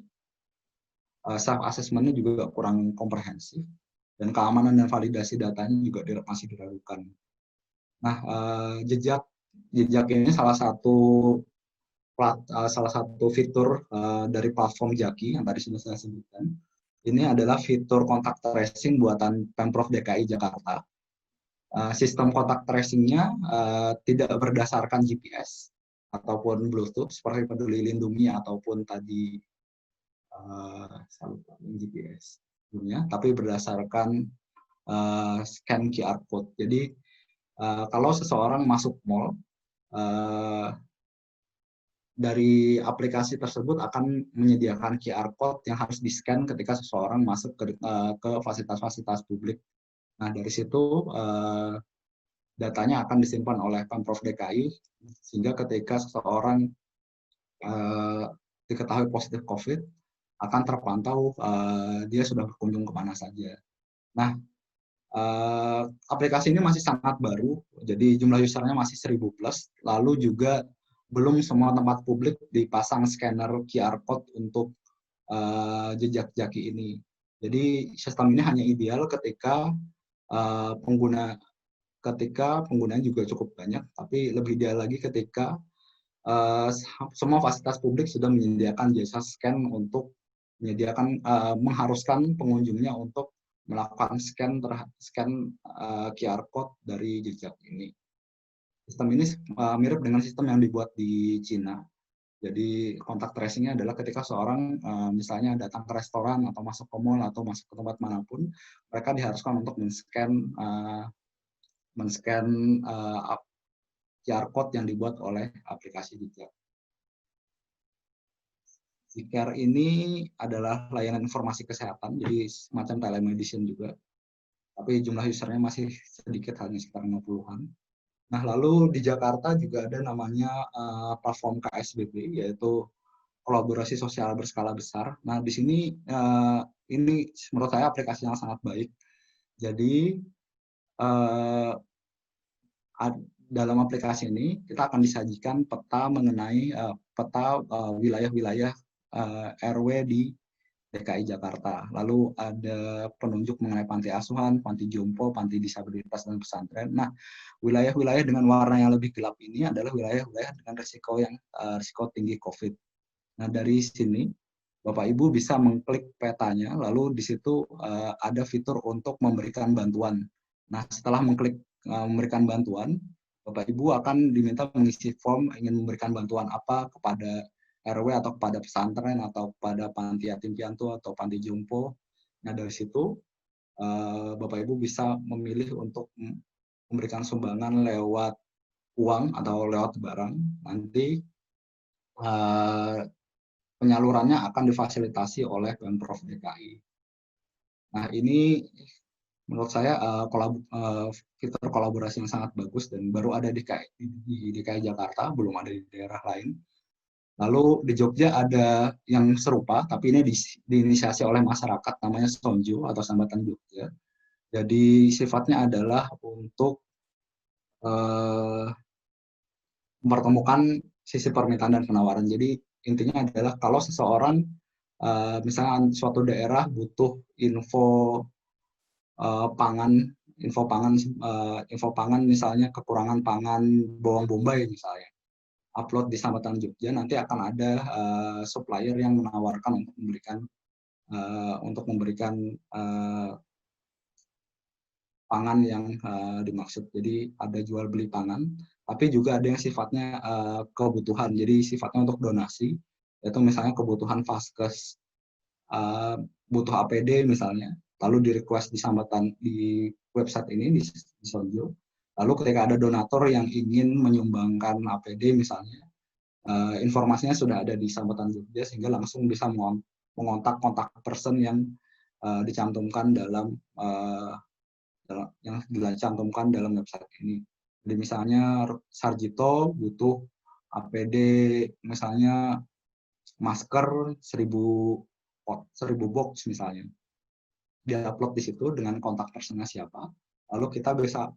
self assessment-nya juga kurang komprehensif dan keamanan dan validasi datanya juga masih diragukan. Nah, jejak ini salah satu fitur dari platform Jaki yang tadi sudah saya sebutkan. Ini adalah fitur kontak tracing buatan Pemprov DKI Jakarta. Sistem kontak tracing-nya tidak berdasarkan GPS ataupun Bluetooth seperti Peduli Lindungi ataupun tadi GPS sebelumnya, tapi berdasarkan scan QR code. Jadi kalau seseorang masuk mall, dari aplikasi tersebut akan menyediakan QR code yang harus di-scan ketika seseorang masuk ke fasilitas-fasilitas publik. Nah, dari situ datanya akan disimpan oleh Pemprov DKI, sehingga ketika seseorang diketahui positif COVID, akan terpantau dia sudah berkunjung kemana saja. Nah, aplikasi ini masih sangat baru, jadi jumlah usernya masih 1000+, lalu juga belum semua tempat publik dipasang scanner QR code untuk jejak Jaki ini. Jadi sistem ini hanya ideal ketika penggunanya juga cukup banyak, tapi lebih ideal lagi ketika semua fasilitas publik sudah menyediakan jasa scan untuk mengharuskan pengunjungnya untuk melakukan scan QR code dari jejak ini. Sistem ini mirip dengan sistem yang dibuat di Cina. Jadi kontak tracing-nya adalah ketika seorang misalnya datang ke restoran atau masuk ke mall atau masuk ke tempat manapun, mereka diharuskan untuk men-scan QR code yang dibuat oleh aplikasi jejak. Zcare ini adalah layanan informasi kesehatan, jadi semacam telemedicine juga. Tapi jumlah usernya masih sedikit, hanya sekitar 50-an. Nah, lalu di Jakarta juga ada namanya platform KSBB, yaitu kolaborasi sosial berskala besar. Nah, di sini ini menurut saya aplikasi yang sangat baik. Jadi dalam aplikasi ini kita akan disajikan peta mengenai wilayah-wilayah RW di DKI Jakarta. Lalu ada penunjuk mengenai panti asuhan, panti jompo, panti disabilitas, dan pesantren. Nah, wilayah-wilayah dengan warna yang lebih gelap ini adalah wilayah-wilayah dengan risiko tinggi COVID. Nah, dari sini Bapak Ibu bisa mengklik petanya, lalu di situ ada fitur untuk memberikan bantuan. Nah, setelah mengklik memberikan bantuan, Bapak Ibu akan diminta mengisi form ingin memberikan bantuan apa kepada RW atau kepada pesantren atau kepada panti yatim piatu atau panti jompo. Nah, dari situ Bapak Ibu bisa memilih untuk memberikan sumbangan lewat uang atau lewat barang. Nanti penyalurannya akan difasilitasi oleh Pemprov DKI. Nah, ini menurut saya fitur kolaborasi yang sangat bagus dan baru ada di DKI Jakarta, belum ada di daerah lain. Lalu di Jogja ada yang serupa, tapi ini diinisiasi oleh masyarakat, namanya Sonjo atau Sambatan Jogja. Jadi sifatnya adalah untuk mempertemukan sisi permintaan dan penawaran. Jadi intinya adalah kalau seseorang misalnya suatu daerah butuh info pangan misalnya kekurangan pangan bawang bombay misalnya, upload di Sambatan Jogja, nanti akan ada supplier yang menawarkan untuk memberikan pangan yang dimaksud. Jadi ada jual beli pangan, tapi juga ada yang sifatnya kebutuhan. Jadi sifatnya untuk donasi, yaitu misalnya kebutuhan vaskes, butuh APD misalnya, lalu di request di website ini di Sonjo. Lalu ketika ada donatur yang ingin menyumbangkan APD misalnya, informasinya sudah ada di Sambatan Jogja sehingga langsung bisa mengontak kontak person yang dicantumkan dalam yang dicantumkan dalam website ini. Jadi misalnya Sarjito butuh APD misalnya masker 1000 box misalnya. Di-upload di situ dengan kontak personnya siapa. Lalu kita bisa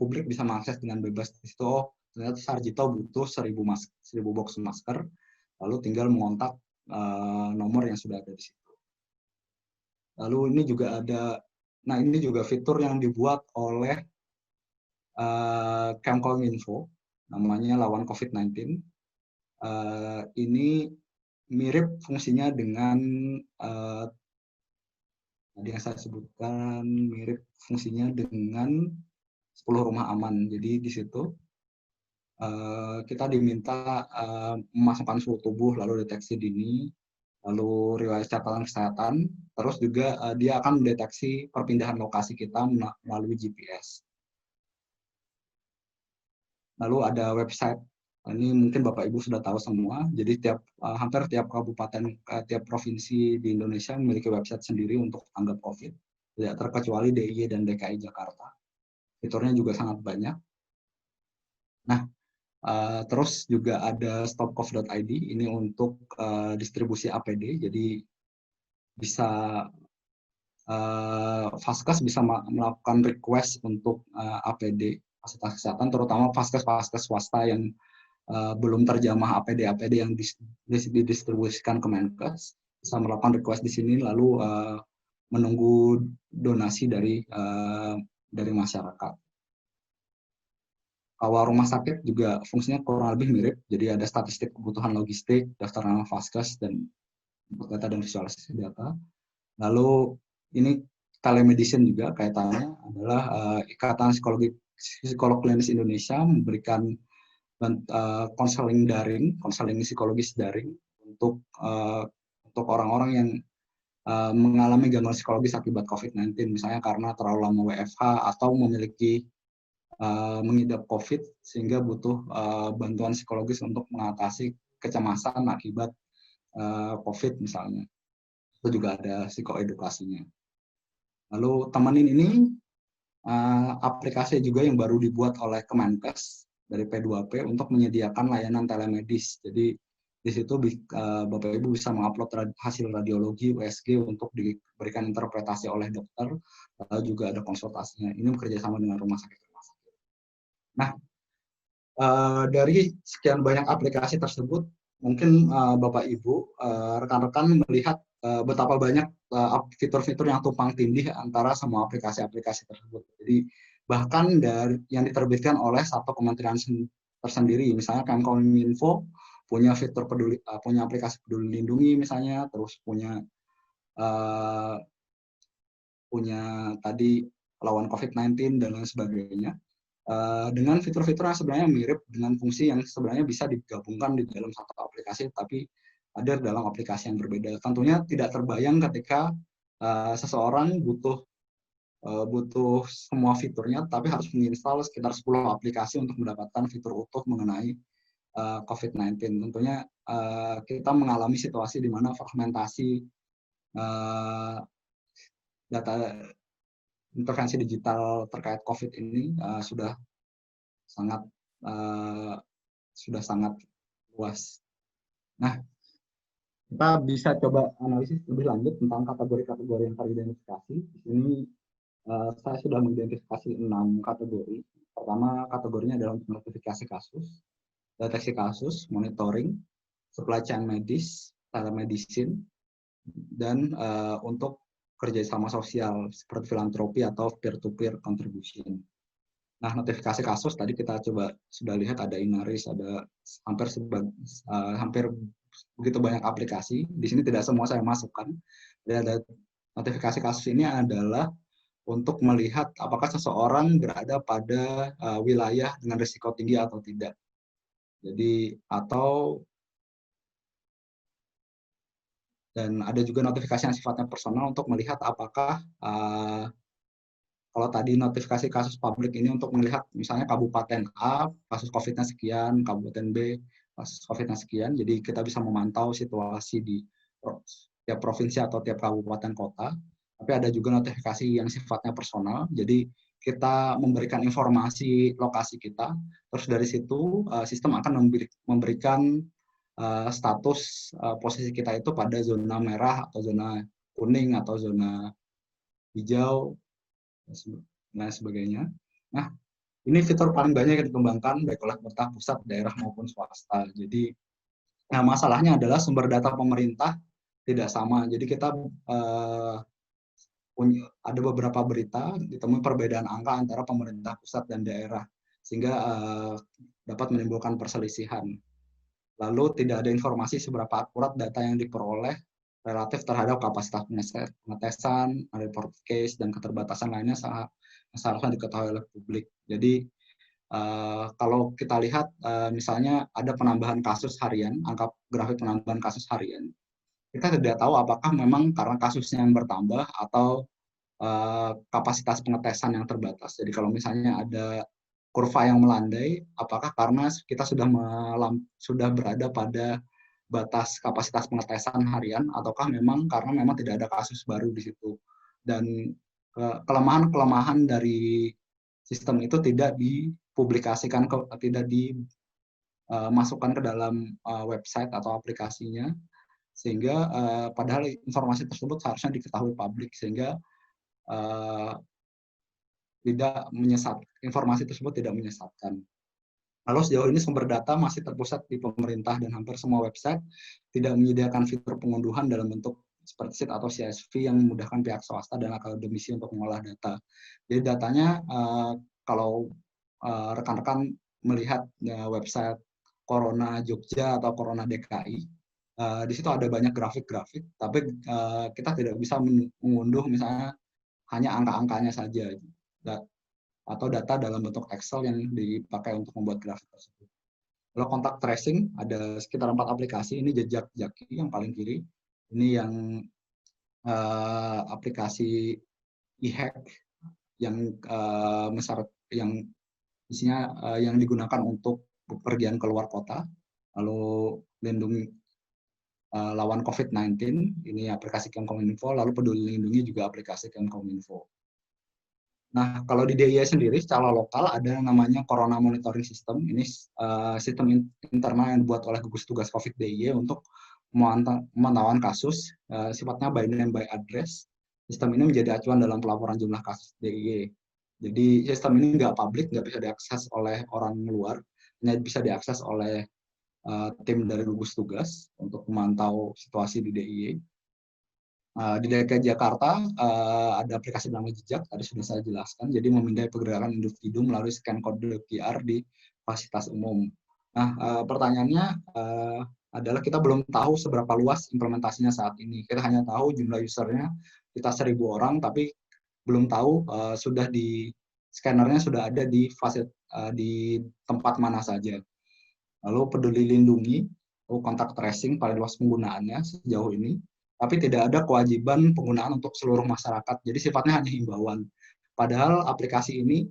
publik bisa mengakses dengan bebas di situ. Oh, ternyata Sarjito butuh 1000 box masker. Lalu tinggal mengontak nomor yang sudah ada di situ. Lalu ini juga ada, nah ini juga fitur yang dibuat oleh Kemkominfo, namanya lawan COVID-19. Ini mirip fungsinya dengan tadi yang saya sebutkan, mirip fungsinya dengan 10 rumah aman. Jadi di situ kita diminta memasukkan suhu tubuh, lalu deteksi dini, lalu riwayat catatan kesehatan, terus juga dia akan mendeteksi perpindahan lokasi kita melalui GPS. Lalu ada website, ini mungkin Bapak Ibu sudah tahu semua, jadi hampir tiap kabupaten, tiap provinsi di Indonesia memiliki website sendiri untuk tanggap COVID, tidak terkecuali DIY dan DKI Jakarta. Fiturnya juga sangat banyak. Nah, terus juga ada stopcovid.id, ini untuk distribusi APD, jadi bisa Vaskes bisa melakukan request untuk APD fasilitas kesehatan, terutama vaskes-vaskes swasta yang belum terjamah APD-APD yang didistribusikan ke Menkes, bisa melakukan request di sini lalu menunggu donasi dari masyarakat. Kalau rumah sakit juga fungsinya kurang lebih mirip, jadi ada statistik kebutuhan logistik, daftar nama vaskes, dan data dan visualisasi data. Lalu ini telemedicine juga kaitannya adalah Ikatan Psikolog Klinis Indonesia memberikan konseling daring, konseling psikologis daring untuk orang-orang yang mengalami gangguan psikologis akibat COVID-19, misalnya karena terlalu lama WFH atau memiliki mengidap COVID sehingga butuh bantuan psikologis untuk mengatasi kecemasan akibat COVID misalnya. Itu juga ada psikoedukasinya. Lalu temenin ini aplikasi juga yang baru dibuat oleh Kemenkes dari P2P untuk menyediakan layanan telemedis. Jadi di situ Bapak Ibu bisa mengupload hasil radiologi USG untuk diberikan interpretasi oleh dokter, lalu juga ada konsultasinya. Ini bekerjasama dengan rumah sakit. Nah, dari sekian banyak aplikasi tersebut, mungkin Bapak Ibu, rekan-rekan melihat betapa banyak fitur-fitur yang tumpang tindih antara semua aplikasi-aplikasi tersebut. Jadi bahkan dari yang diterbitkan oleh satu kementerian tersendiri, misalnya Kemkominfo punya fitur punya aplikasi Peduli Lindungi misalnya, terus punya tadi lawan COVID-19 dan lain sebagainya. Dengan fitur-fitur yang sebenarnya mirip dengan fungsi yang sebenarnya bisa digabungkan di dalam satu aplikasi, tapi ada dalam aplikasi yang berbeda. Tentunya tidak terbayang ketika seseorang butuh semua fiturnya, tapi harus menginstal sekitar 10 aplikasi untuk mendapatkan fitur utuh mengenai COVID-19. Tentunya kita mengalami situasi di mana fragmentasi data intervensi digital terkait COVID ini sudah sangat luas. Nah, kita bisa coba analisis lebih lanjut tentang kategori-kategori yang teridentifikasi. Di sini saya sudah mengidentifikasi 6 kategori. Pertama, kategorinya adalah notifikasi kasus, deteksi kasus, monitoring, supply chain medis, telemedicine, dan untuk kerjasama sosial seperti filantropi atau peer-to-peer contribution. Nah, notifikasi kasus tadi kita coba sudah lihat ada Inaris, ada hampir begitu banyak aplikasi. Di sini tidak semua saya masukkan. Jadi ada notifikasi kasus ini adalah untuk melihat apakah seseorang berada pada wilayah dengan risiko tinggi atau tidak. Jadi dan ada juga notifikasi yang sifatnya personal untuk melihat apakah kalau tadi notifikasi kasus publik ini untuk melihat misalnya Kabupaten A, kasus COVID-nya sekian, Kabupaten B, kasus COVID-nya sekian. Jadi kita bisa memantau situasi di tiap provinsi atau tiap kabupaten kota. Tapi ada juga notifikasi yang sifatnya personal. Jadi kita memberikan informasi lokasi kita, terus dari situ sistem akan memberikan status posisi kita itu pada zona merah atau zona kuning atau zona hijau dan sebagainya. Nah, ini fitur paling banyak yang dikembangkan baik oleh pemerintah pusat, daerah maupun swasta. Jadi, nah masalahnya adalah sumber data pemerintah tidak sama. Jadi kita ada beberapa berita ditemui perbedaan angka antara pemerintah pusat dan daerah, sehingga dapat menimbulkan perselisihan. Lalu tidak ada informasi seberapa akurat data yang diperoleh relatif terhadap kapasitas pengetesan, report case, dan keterbatasan lainnya seharusnya diketahui oleh publik. Jadi kalau kita lihat misalnya ada penambahan kasus harian, angka grafik penambahan kasus harian, kita tidak tahu apakah memang karena kasusnya yang bertambah atau kapasitas pengetesan yang terbatas. Jadi kalau misalnya ada kurva yang melandai, apakah karena kita sudah berada pada batas kapasitas pengetesan harian, ataukah memang karena memang tidak ada kasus baru di situ. Dan kelemahan-kelemahan dari sistem itu tidak dipublikasikan, tidak dimasukkan ke dalam website atau aplikasinya, sehingga padahal informasi tersebut seharusnya diketahui publik, sehingga tidak informasi tersebut tidak menyesatkan. Lalu sejauh ini sumber data masih terpusat di pemerintah dan hampir semua website tidak menyediakan fitur pengunduhan dalam bentuk spreadsheet atau CSV yang memudahkan pihak swasta dan akademisi untuk mengolah data. Jadi datanya kalau rekan-rekan melihat website Corona Jogja atau Corona DKI, di situ ada banyak grafik-grafik, tapi kita tidak bisa mengunduh misalnya hanya angka-angkanya saja, atau data dalam bentuk Excel yang dipakai untuk membuat grafik tersebut. Kalau kontak tracing, ada sekitar 4 aplikasi. Ini jejak Jaki yang paling kiri. Ini yang aplikasi e-hack yang yang isinya yang digunakan untuk bepergian keluar kota. Lalu lindungi lawan COVID-19, ini aplikasi Kemkominfo. Lalu peduli lindungi juga aplikasi Kemkominfo. Nah, kalau di DIY sendiri secara lokal ada yang namanya Corona Monitoring System. Ini sistem internal yang dibuat oleh gugus tugas COVID DIY untuk pemantauan kasus, sifatnya by name by address. Sistem ini menjadi acuan dalam pelaporan jumlah kasus DIY. Jadi sistem ini nggak publik, nggak bisa diakses oleh orang luar, hanya bisa diakses oleh tim dari gugus tugas untuk memantau situasi di DIY. Di DKI Jakarta ada aplikasi bernama Jejak, tadi sudah saya jelaskan, jadi memindai pergerakan individu melalui scan kode QR di fasilitas umum. Nah, pertanyaannya adalah kita belum tahu seberapa luas implementasinya saat ini. Kita hanya tahu jumlah usernya kita 1.000 orang, tapi belum tahu sudah di scannernya sudah ada di di tempat mana saja. Lalu peduli lindungi, kontak tracing paling luas penggunaannya sejauh ini, tapi tidak ada kewajiban penggunaan untuk seluruh masyarakat. Jadi sifatnya hanya himbauan. Padahal aplikasi ini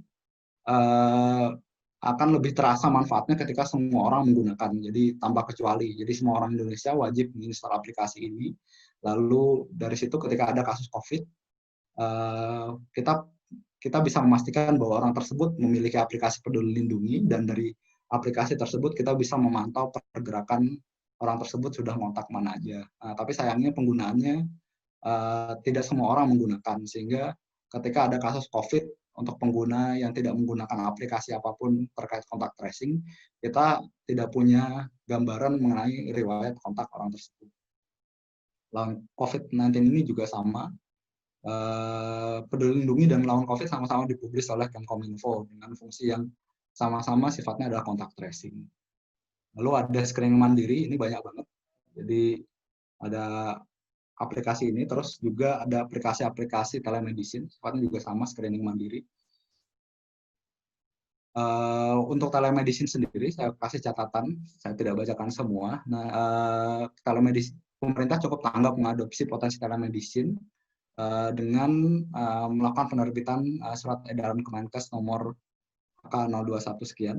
akan lebih terasa manfaatnya ketika semua orang menggunakan. Jadi tanpa kecuali. Jadi semua orang Indonesia wajib menginstal aplikasi ini. Lalu dari situ ketika ada kasus COVID, kita bisa memastikan bahwa orang tersebut memiliki aplikasi peduli lindungi, dan dari aplikasi tersebut kita bisa memantau pergerakan orang tersebut sudah kontak mana aja. Nah, tapi sayangnya penggunaannya tidak semua orang menggunakan, sehingga ketika ada kasus COVID untuk pengguna yang tidak menggunakan aplikasi apapun terkait kontak tracing, kita tidak punya gambaran mengenai riwayat kontak orang tersebut. Lawan COVID-19 ini juga sama. Peduli lindungi dan lawan COVID sama-sama dipublis oleh Kemkominfo dengan fungsi yang sama-sama sifatnya adalah kontak tracing. Lalu ada screening mandiri, ini banyak banget. Jadi ada aplikasi ini, terus juga ada aplikasi-aplikasi telemedicine, sifatnya juga sama, screening mandiri. Untuk telemedicine sendiri, saya kasih catatan, saya tidak bacakan semua. Nah, telemedicine, pemerintah cukup tanggap mengadopsi potensi telemedicine dengan melakukan penerbitan surat edaran Kemenkes nomor K021 sekian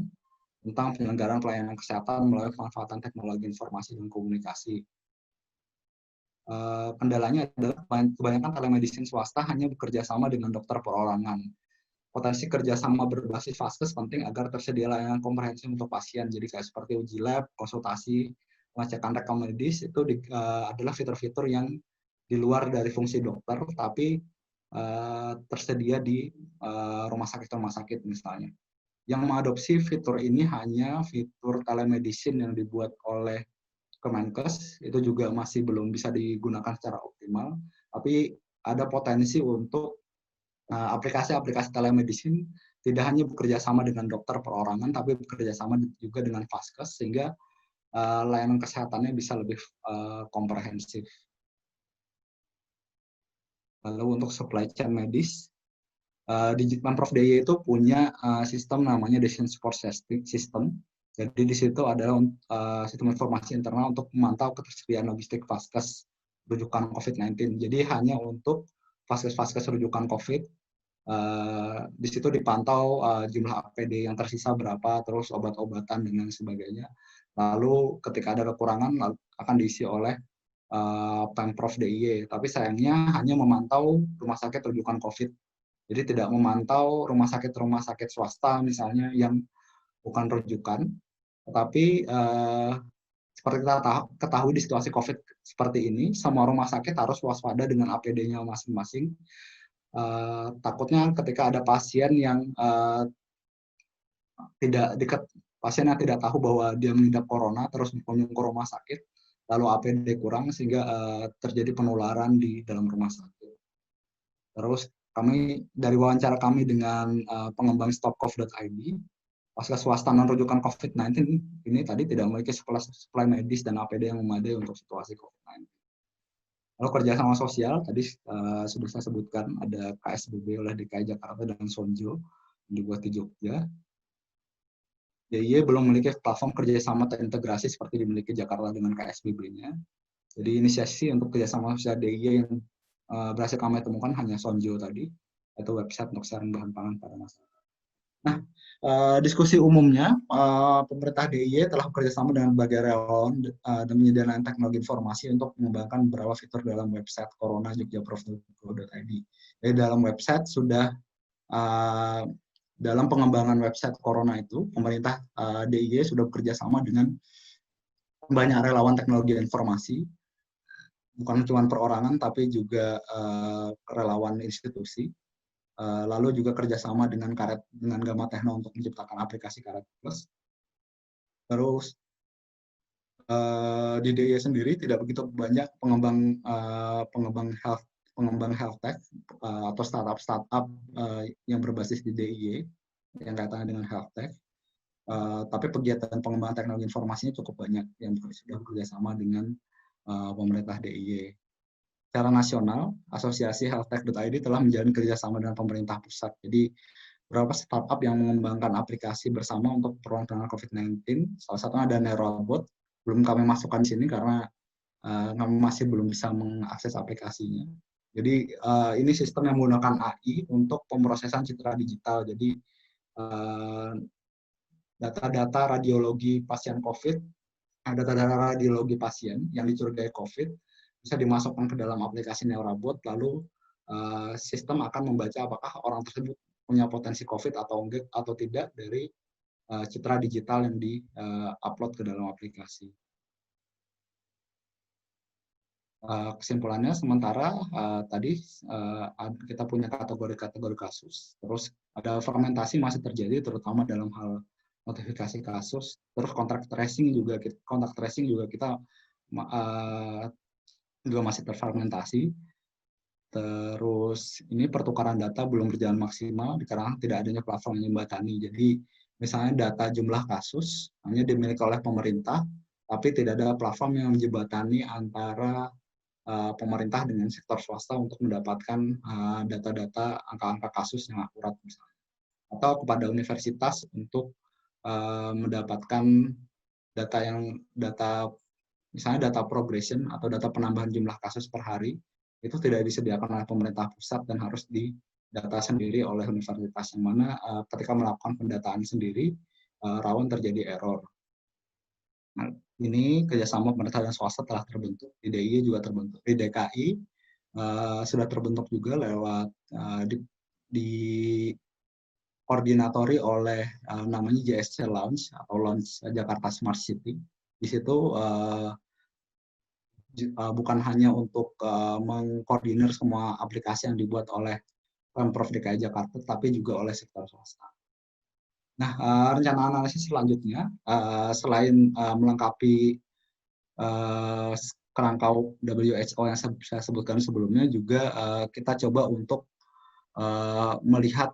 tentang penyelenggaraan pelayanan kesehatan melalui pemanfaatan teknologi informasi dan komunikasi. Kendalanya adalah kebanyakan telemedicine swasta hanya bekerja sama dengan dokter perorangan. potensi kerjasama berbasis vaskes penting agar tersedia layanan komprehensif untuk pasien. Jadi kayak seperti uji lab, konsultasi, pengecekan rekam medis itu adalah fitur-fitur yang di luar dari fungsi dokter, tapi tersedia di rumah sakit misalnya. Yang mengadopsi fitur ini hanya fitur telemedicine yang dibuat oleh Kemenkes, itu juga masih belum bisa digunakan secara optimal, tapi ada potensi untuk aplikasi-aplikasi telemedicine tidak hanya bekerja sama dengan dokter perorangan, tapi bekerja sama juga dengan vaskes, sehingga layanan kesehatannya bisa lebih komprehensif. Lalu untuk supply chain medis, Pemprov DIY itu punya sistem namanya Decision Support System. Jadi di situ ada sistem informasi internal untuk memantau ketersediaan logistik vaskes rujukan COVID-19. Jadi hanya untuk vaskes-vaskes rujukan COVID, di situ dipantau jumlah APD yang tersisa berapa, terus obat-obatan dan lain sebagainya. Lalu ketika ada kekurangan akan diisi oleh Pemprov DIY. Tapi sayangnya hanya memantau rumah sakit rujukan COVID. Jadi tidak memantau rumah sakit swasta misalnya yang bukan rujukan. Tetapi seperti kita ketahui di situasi COVID seperti ini, semua rumah sakit harus waspada dengan APD-nya masing-masing. Takutnya ketika ada pasien yang pasien yang tidak tahu bahwa dia mengidap corona terus berkunjung ke rumah sakit, lalu APD kurang sehingga terjadi penularan di dalam rumah sakit. Terus dari wawancara kami dengan pengembang stopcov.id, vaskes swasta non rujukan COVID-19 ini tadi tidak memiliki suplai medis dan APD yang memadai untuk situasi COVID-19. Lalu kerjasama sosial tadi sudah saya sebutkan, ada KSBB oleh DKI Jakarta dan Sonjo yang dibuat di Jogja. DIY belum memiliki platform kerjasama terintegrasi seperti dimiliki Jakarta dengan KSBB-nya. Jadi inisiasi untuk kerjasama sosial DIY yang berhasil kami temukan hanya Sonjo tadi, yaitu website untuk sharing bahan pangan pada masyarakat. Nah, diskusi umumnya, pemerintah DIY telah bekerjasama dengan berbagai relawan dan menyediakan teknologi informasi untuk mengembangkan beberapa fitur dalam website corona.jogjaprov.go.id. Jadi dalam website sudah dalam pengembangan website Corona itu, pemerintah DIY sudah bekerjasama dengan banyak relawan teknologi informasi, bukan cuma perorangan, tapi juga relawan institusi. Lalu juga kerjasama dengan Gamma Techno untuk menciptakan aplikasi Karet Plus. Terus di DIY sendiri tidak begitu banyak pengembang health tech atau startup yang berbasis di DIY yang kaitannya dengan health tech. Tapi kegiatan pengembangan teknologi informasinya cukup banyak yang sudah bekerjasama dengan pemerintah DIY. Secara nasional, Asosiasi HealthTech.id telah menjalin kerjasama dengan pemerintah pusat. Jadi, beberapa startup yang mengembangkan aplikasi bersama untuk perluan penanganan COVID-19. Salah satunya ada Neurobot. Belum kami masukkan di sini karena kami masih belum bisa mengakses aplikasinya. Jadi, ini sistem yang menggunakan AI untuk pemrosesan citra digital. Jadi, data-data radiologi pasien COVID, data-data radiologi pasien yang dicurigai COVID, bisa dimasukkan ke dalam aplikasi Neurobot, lalu sistem akan membaca apakah orang tersebut punya potensi COVID atau tidak dari citra digital yang di-upload ke dalam aplikasi. Kesimpulannya, sementara tadi kita punya kategori-kategori kasus, terus ada fragmentasi masih terjadi, terutama dalam hal notifikasi kasus, terus kontak tracing juga kita juga masih terfragmentasi. Terus ini pertukaran data belum berjalan maksimal karena tidak adanya platform yang menjembatani. Jadi misalnya data jumlah kasus hanya dimiliki oleh pemerintah, tapi tidak ada platform yang menjembatani antara pemerintah dengan sektor swasta untuk mendapatkan data-data angka-angka kasus yang akurat misalnya. Atau kepada universitas untuk mendapatkan data misalnya data progression atau data penambahan jumlah kasus per hari, itu tidak disediakan oleh pemerintah pusat dan harus didata sendiri oleh universitas, yang mana ketika melakukan pendataan sendiri rawan terjadi error. Nah, ini kerjasama pemerintah dan swasta telah terbentuk, di DIY juga terbentuk, di DKI sudah terbentuk juga lewat di dikoordinatori oleh namanya JSC Launch atau Launch Jakarta Smart City. Di situ bukan hanya untuk mengkoordinir semua aplikasi yang dibuat oleh Pemprov DKI Jakarta, tapi juga oleh sektor swasta. Nah, rencana analisis selanjutnya, selain melengkapi kerangka WHO yang saya sebutkan sebelumnya, juga kita coba untuk melihat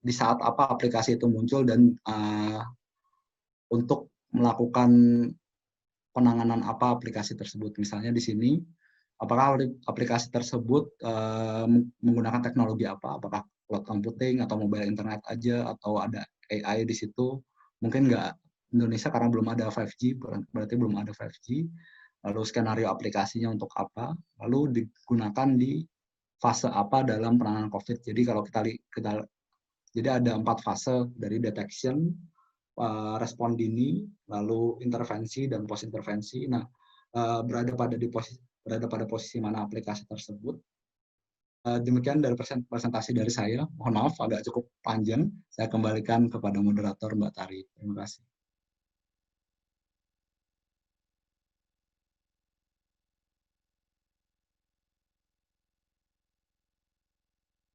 di saat apa aplikasi itu muncul dan untuk melakukan penanganan apa aplikasi tersebut. Misalnya di sini, apakah aplikasi tersebut menggunakan teknologi apa? Apakah cloud computing atau mobile internet aja atau ada AI di situ? Mungkin nggak Indonesia karena belum ada 5G, berarti belum ada 5G. Lalu skenario aplikasinya untuk apa? Lalu digunakan di fase apa dalam penanganan COVID. Jadi kalau kita jadi ada 4 fase dari detection, respon dini, lalu intervensi dan post intervensi. Nah, berada pada posisi mana aplikasi tersebut. Demikian dari presentasi dari saya. Mohon maaf agak cukup panjang. Saya kembalikan kepada moderator Mbak Tari. Terima kasih.